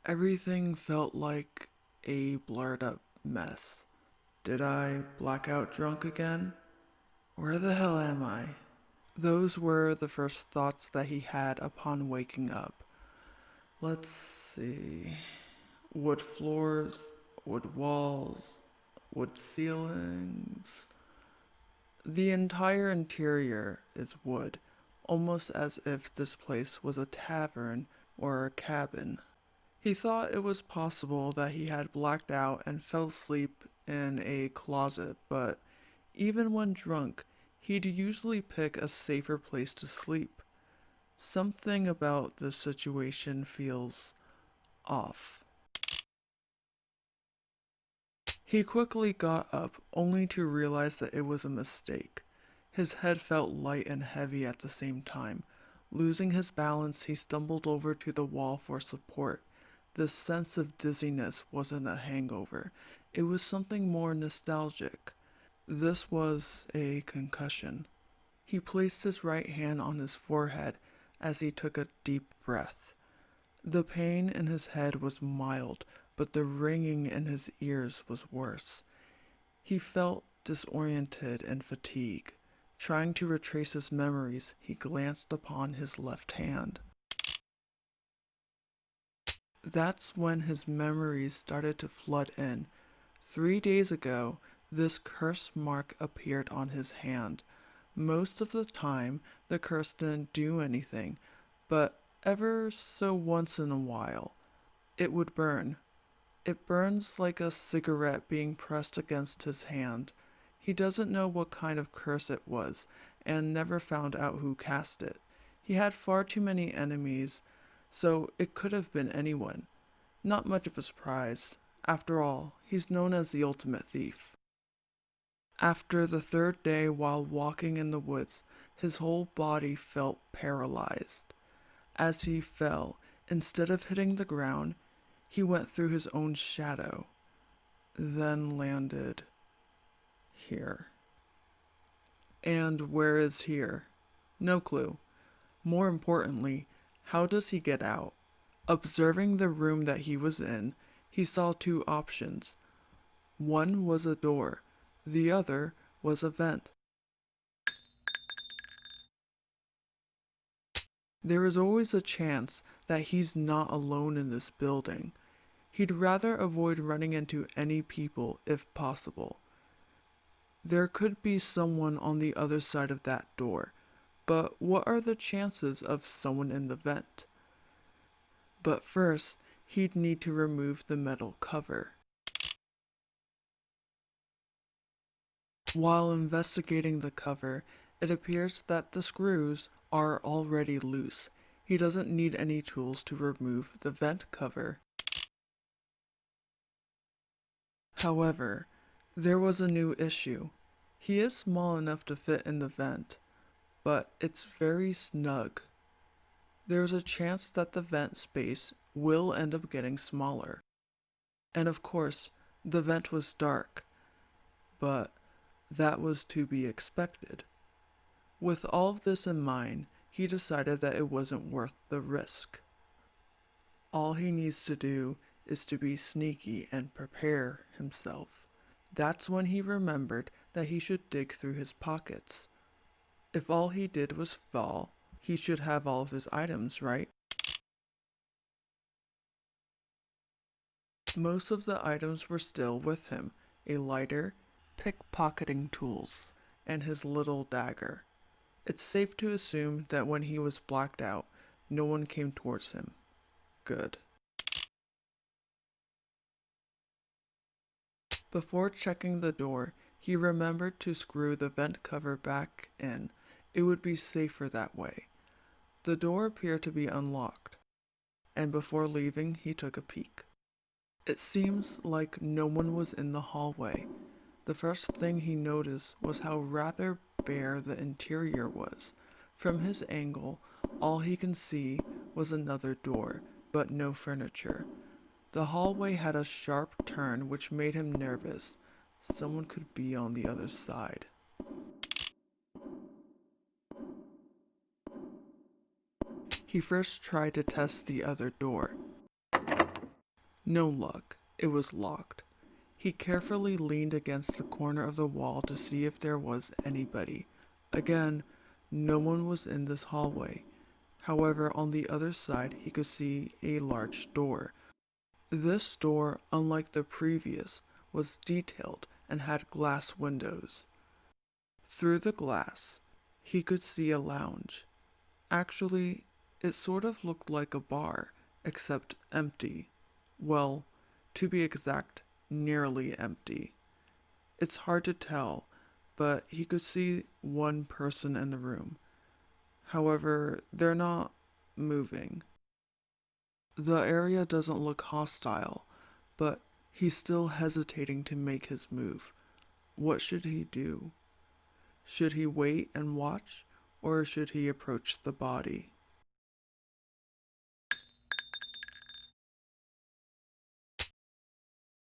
Everything felt like a blurred up mess. Did I black out drunk again? Where the hell am I? Those were the first thoughts that he had upon waking up. Let's see. Wood floors, wood walls, wood ceilings. The entire interior is wood, almost as if this place was a tavern or a cabin. He thought it was possible that he had blacked out and fell asleep in a closet, but even when drunk, he'd usually pick a safer place to sleep. Something about this situation feels off. He quickly got up, only to realize that it was a mistake. His head felt light and heavy at the same time. Losing his balance, he stumbled over to the wall for support. This sense of dizziness wasn't a hangover. It was something more nostalgic. This was a concussion. He placed his right hand on his forehead as he took a deep breath. The pain in his head was mild, but the ringing in his ears was worse. He felt disoriented and fatigued. Trying to retrace his memories, he glanced upon his left hand. That's when his memories started to flood in. 3 days ago, this curse mark appeared on his hand. Most of the time, the curse didn't do anything, but ever so once in a while, it would burn. It burns like a cigarette being pressed against his hand. He doesn't know what kind of curse it was, and never found out who cast it. He had far too many enemies, so it could have been anyone. Not much of a surprise. After all, he's known as the ultimate thief. After the third day while walking in the woods, his whole body felt paralyzed. As he fell, instead of hitting the ground, he went through his own shadow, then landed here. And where is here? No clue. More importantly, how does he get out? Observing the room that he was in, he saw two options. One was a door, the other was a vent. There is always a chance that he's not alone in this building. He'd rather avoid running into any people if possible. There could be someone on the other side of that door, but what are the chances of someone in the vent? But first, he'd need to remove the metal cover. While investigating the cover, it appears that the screws are already loose. He doesn't need any tools to remove the vent cover. However, there was a new issue. He is small enough to fit in the vent, but it's very snug. There's a chance that the vent space will end up getting smaller. And of course, the vent was dark, but that was to be expected. With all of this in mind, he decided that it wasn't worth the risk. All he needs to do is to be sneaky and prepare himself. That's when he remembered that he should dig through his pockets. If all he did was fall, he should have all of his items, right? Most of the items were still with him: a lighter, pickpocketing tools, and his little dagger. It's safe to assume that when he was blacked out, no one came towards him. Good. Before checking the door, he remembered to screw the vent cover back in. It would be safer that way. The door appeared to be unlocked, and before leaving, he took a peek. It seems like no one was in the hallway. The first thing he noticed was how rather bare the interior was. From his angle, all he can see was another door, but no furniture. The hallway had a sharp turn which made him nervous. Someone could be on the other side. He first tried to test the other door. No luck. It was locked. He carefully leaned against the corner of the wall to see if there was anybody. Again, no one was in this hallway. However, on the other side, he could see a large door. This door, unlike the previous, was detailed and had glass windows. Through the glass, he could see a lounge. Actually, it sort of looked like a bar, except empty. Well, to be exact, nearly empty. It's hard to tell, but he could see one person in the room. However, they're not moving. The area doesn't look hostile, but he's still hesitating to make his move. What should he do? Should he wait and watch, or should he approach the body?